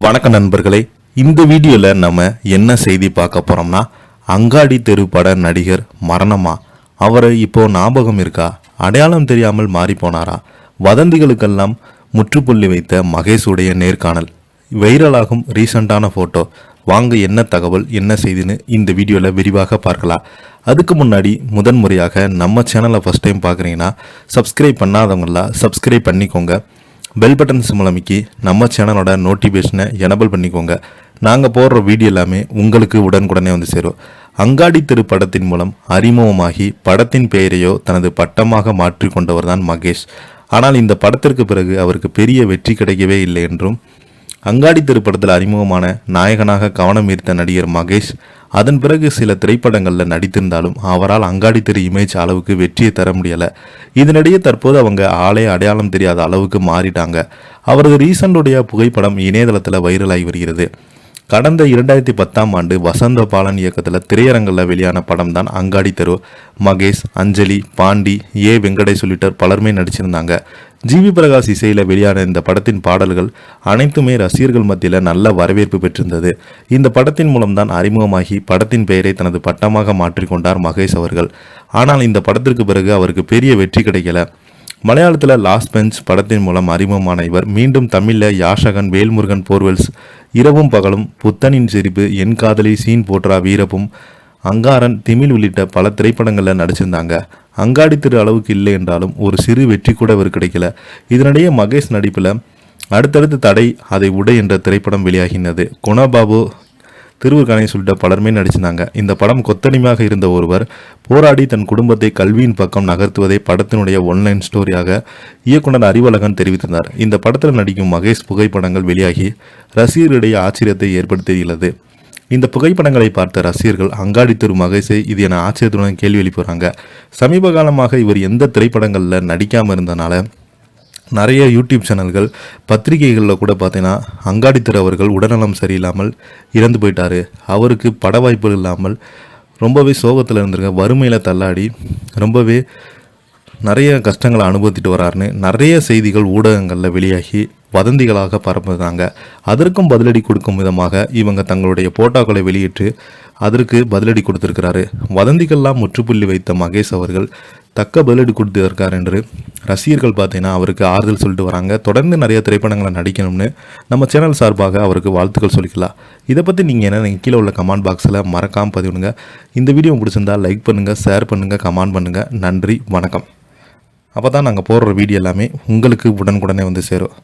வணக்கம் நண்பர்களே, இந்த வீடியோவில் நம்ம என்ன செய்தி பார்க்க போகிறோம்னா, அங்காடி தெரு பட நடிகர் மரணமா? அவரை இப்போ ஞாபகம் இருக்கா? அடையாளம் தெரியாமல் மாறி போனாரா? வதந்திகளுக்கெல்லாம் முற்றுப்புள்ளி வைத்த மகேஷுடைய நேர்காணல், வைரலாகும் ரீசண்டான ஃபோட்டோ. வாங்க என்ன தகவல் என்ன செய்தின்னு இந்த வீடியோவில் விரிவாக பார்க்கலாம். அதுக்கு முன்னாடி முதன்முறையாக நம்ம சேனலை ஃபஸ்ட் டைம் பார்க்குறீங்கன்னா சப்ஸ்கிரைப் பண்ணாதவங்களா சப்ஸ்கிரைப் பண்ணிக்கோங்க. பெல் பட்டன் சிம்மலமிக்கி நம்ம சேனலோட நோட்டிஃபிகேஷனை எனபிள் பண்ணிக்கோங்க. நாங்கள் போடுற வீடியோ எல்லாமே உங்களுக்கு உடனுக்குடனே வந்து சேரும். அங்காடி தெரு படத்தின் மூலம் அறிமுகமாகி படத்தின் பெயரையோ தனது பட்டமாக மாற்றி கொண்டவர் தான் மகேஷ். ஆனால் இந்த படத்திற்கு பிறகு அவருக்கு பெரிய வெற்றி கிடைக்கவே இல்லை என்றும், அங்காடி தெரு படத்தில் அறிமுகமான நாயகனாக கவனம் ஈர்த்த நடிகர் மகேஷ் அதன் பிறகு சில திரைப்படங்களில் நடித்திருந்தாலும் அவரால் அங்காடி தெரு இமேஜ் அளவுக்கு வெற்றியை தர முடியலை. இதனிடையே தற்போது அவங்க ஆளே அடையாளம் தெரியாத அளவுக்கு மாறிட்டாங்க. அவரது ரீசண்டுடைய புகைப்படம் இணையதளத்தில் வைரலாகி வருகிறது. கடந்த 2010ஆம் ஆண்டு வசந்த பாலன் இயக்கத்தில் திரையரங்கில் வெளியான படம் தான் அங்காடி தெரு. மகேஷ், அஞ்சலி, பாண்டி, வெங்கடேஷ் உள்ளிட்ட பலருமே நடிச்சிருந்தாங்க. ஜிவி பிரகாஷ் இசையில் வெளியான இந்த படத்தின் பாடல்கள் அனைத்துமே ரசிகர்கள் மத்தியில் நல்ல வரவேற்பு பெற்றிருந்தது. இந்த படத்தின் மூலம்தான் அறிமுகமாகி படத்தின் பெயரை தனது பட்டமாக மாற்றிக்கொண்டார் மகேஷ் அவர்கள். ஆனால் இந்த படத்திற்கு பிறகு அவருக்கு பெரிய வெற்றி கிடைக்கல. மலையாளத்தில் லாஸ்ட் பெஞ்ச் படத்தின் மூலம் அறிமுகமான இவர் மீண்டும் தமிழில் யாஷகன், வேல்முருகன், போர்வெல்ஸ், இரவும் பகலும், புத்தனின் சிரிப்பு, என் காதலி, சீன் போற்றா, வீரப்பும், அங்காரன், திமிழ் உள்ளிட்ட பல திரைப்படங்களில் நடிச்சிருந்தாங்க. அங்காடி திரு அளவுக்கு இல்லை என்றாலும் ஒரு சிறு வெற்றி கூட இவர் கிடைக்கல. இதனிடையே மகேஷ் நடிப்பில் அடுத்தடுத்து தடை அதை உடை என்ற திரைப்படம் வெளியாகினது. குணபாபு, திருவூர்கானை சொல்லிட்ட பலருமே நடிச்சிருந்தாங்க. இந்த படம் கொத்தடிமையாக இருந்த ஒருவர் போராடி தன் குடும்பத்தை கல்வியின் பக்கம் நகர்த்துவதை படத்தினுடைய ஒன்லைன் ஸ்டோரியாக இயக்குனர் அறிவழகன் தெரிவித்திருந்தார். இந்த படத்தில் நடிக்கும் மகேஷ் புகைப்படங்கள் வெளியாகி ரசிகர்களிடையே ஆச்சரியத்தை ஏற்படுத்தியுள்ளது. இந்த புகைப்படங்களை பார்த்த ரசிகர்கள் அங்காடி திரு மகேஷை இது என ஆச்சரியத்துடன் கேள்வி எழுப்புறாங்க. சமீப காலமாக இவர் எந்த திரைப்படங்களில் நடிக்காமல் இருந்தனால நிறைய யூடியூப் சேனல்கள், பத்திரிகைகளில் கூட பார்த்தீங்கன்னா அங்காடி திரு அவர்கள் உடல்நலம் சரியில்லாமல் இறந்து போயிட்டார், அவருக்கு பட வாய்ப்புகள் இல்லாமல் ரொம்பவே சோகத்தில் இருந்திருக்க, வறுமையில் தள்ளாடி ரொம்பவே நிறைய கஷ்டங்களை அனுபவித்துட்டு வராருன்னு நிறைய செய்திகள் ஊடகங்களில் வெளியாகி வதந்திகளாக பரப்புறாங்க. அதற்கும் பதிலடி கொடுக்கும் விதமாக இவங்க தங்களுடைய போட்டோக்களை வெளியிட்டு அதற்கு பதிலடி கொடுத்திருக்கிறாரு. வதந்திகள்லாம் முற்றுப்புள்ளி வைத்த மகேஷ் அவர்கள் தக்க பதிலடி கொடுத்திருக்கார் என்று ரசிகர்கள் பார்த்தீங்கன்னா அவருக்கு ஆறுதல் சொல்லிட்டு வராங்க. தொடர்ந்து நிறைய திரைப்படங்களை நடிக்கணும்னு நம்ம சேனல் சார்பாக அவருக்கு வாழ்த்துக்கள் சொல்லிக்கலாம். இதை பற்றி நீங்கள் என்ன கீழே உள்ள கமெண்ட் பாக்ஸில் மறக்காமல் பதிவுடுங்க. இந்த வீடியோ பிடிச்சிருந்தால் லைக் பண்ணுங்கள், ஷேர் பண்ணுங்கள், கமெண்ட் பண்ணுங்கள். நன்றி, வணக்கம். அப்போ தான் நாங்கள் போடுற வீடியோ எல்லாமே உங்களுக்கு உடனுக்குடனே வந்து சேரும்.